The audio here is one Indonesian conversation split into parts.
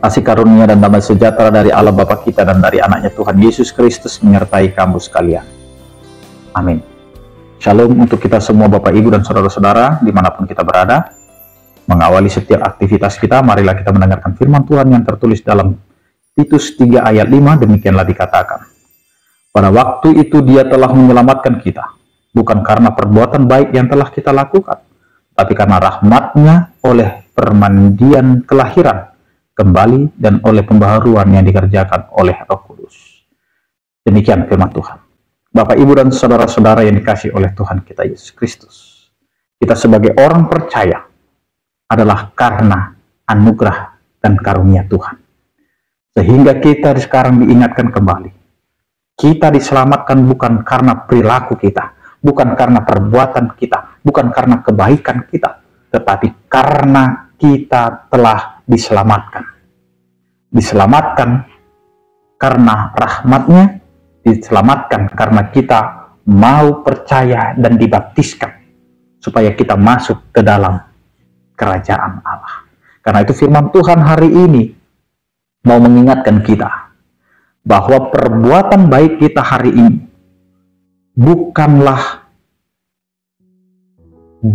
Kasih karunia dan damai sejahtera dari Allah Bapa kita dan dari anaknya Tuhan Yesus Kristus menyertai kamu sekalian. Amin. Shalom untuk kita semua Bapak Ibu dan Saudara-saudara dimanapun kita berada. Mengawali setiap aktivitas kita, marilah kita mendengarkan firman Tuhan yang tertulis dalam Titus 3 ayat 5, demikianlah dikatakan. Pada waktu itu Dia telah menyelamatkan kita, bukan karena perbuatan baik yang telah kita lakukan, tapi karena rahmat-Nya oleh permandian kelahiran kembali dan oleh pembaharuan yang dikerjakan oleh Roh Kudus. Demikian firman Tuhan. Bapak, Ibu, dan saudara-saudara yang dikasihi oleh Tuhan kita Yesus Kristus. Kita sebagai orang percaya adalah karena anugerah dan karunia Tuhan. Sehingga kita sekarang diingatkan kembali. Kita diselamatkan bukan karena perilaku kita, bukan karena perbuatan kita, bukan karena kebaikan kita, tetapi karena kita telah diselamatkan. Diselamatkan karena rahmat-Nya, diselamatkan karena kita mau percaya dan dibaptiskan, supaya kita masuk ke dalam kerajaan Allah. Karena itu firman Tuhan hari ini mau mengingatkan kita, bahwa perbuatan baik kita hari ini bukanlah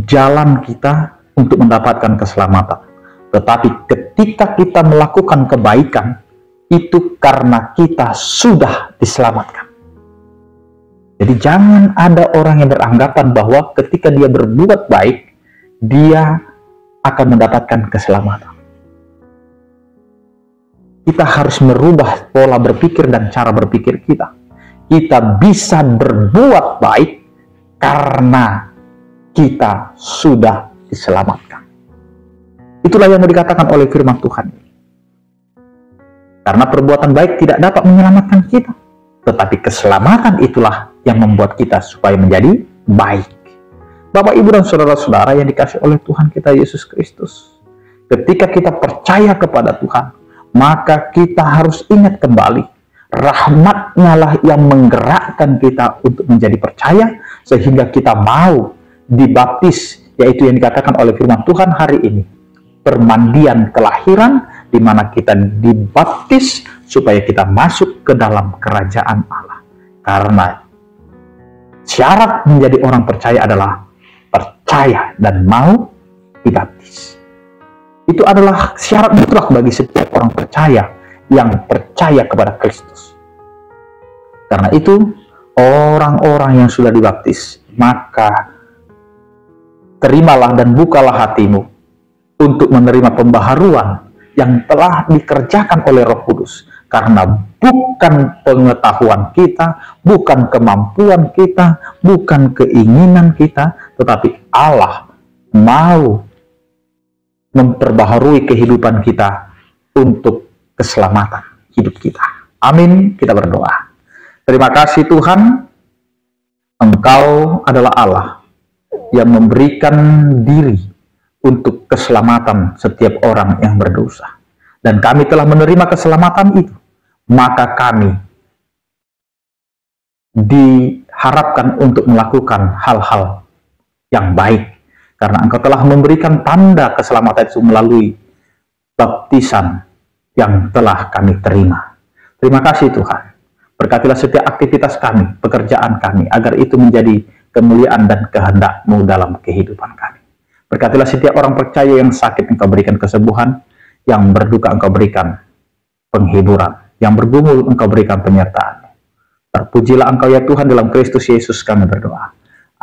jalan kita untuk mendapatkan keselamatan. Tetapi ketika kita melakukan kebaikan, itu karena kita sudah diselamatkan. Jadi jangan ada orang yang beranggapan bahwa ketika dia berbuat baik, dia akan mendapatkan keselamatan. Kita harus merubah pola berpikir dan cara berpikir kita. Kita bisa berbuat baik karena kita sudah diselamatkan. Itulah yang mau dikatakan oleh firman Tuhan. Karena perbuatan baik tidak dapat menyelamatkan kita, tetapi keselamatan itulah yang membuat kita supaya menjadi baik. Bapak, Ibu, dan saudara-saudara yang dikasihi oleh Tuhan kita Yesus Kristus. Ketika kita percaya kepada Tuhan, maka kita harus ingat kembali, rahmat-Nya lah yang menggerakkan kita untuk menjadi percaya, sehingga kita mau dibaptis, yaitu yang dikatakan oleh firman Tuhan hari ini. Permandian kelahiran, di mana kita dibaptis supaya kita masuk ke dalam kerajaan Allah. Karena syarat menjadi orang percaya adalah percaya dan mau dibaptis. Itu adalah syarat mutlak bagi setiap orang percaya yang percaya kepada Kristus. Karena itu, orang-orang yang sudah dibaptis, maka terimalah dan bukalah hatimu untuk menerima pembaharuan yang telah dikerjakan oleh Roh Kudus. Karena bukan pengetahuan kita, bukan kemampuan kita, bukan keinginan kita, tetapi Allah mau memperbaharui kehidupan kita untuk keselamatan hidup kita. Amin, kita berdoa. Terima kasih Tuhan, Engkau adalah Allah yang memberikan diri untuk keselamatan setiap orang yang berdosa. Dan kami telah menerima keselamatan itu. Maka kami diharapkan untuk melakukan hal-hal yang baik. Karena Engkau telah memberikan tanda keselamatan itu melalui baptisan yang telah kami terima. Terima kasih Tuhan. Berkatilah setiap aktivitas kami, pekerjaan kami, agar itu menjadi kemuliaan dan kehendak-Mu dalam kehidupan kami. Berkatilah setiap orang percaya yang sakit, Engkau berikan kesembuhan, yang berduka Engkau berikan penghiburan, yang bergumul Engkau berikan penyertaan. Terpujilah Engkau ya Tuhan, dalam Kristus Yesus kami berdoa.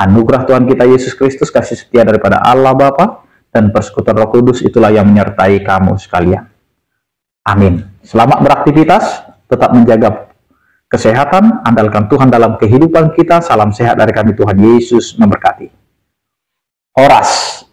Anugerah Tuhan kita Yesus Kristus, kasih setia daripada Allah Bapa, dan persekutuan Roh Kudus itulah yang menyertai kamu sekalian. Amin. Selamat beraktivitas, tetap menjaga kesehatan, andalkan Tuhan dalam kehidupan kita. Salam sehat dari kami, Tuhan Yesus memberkati. Horas.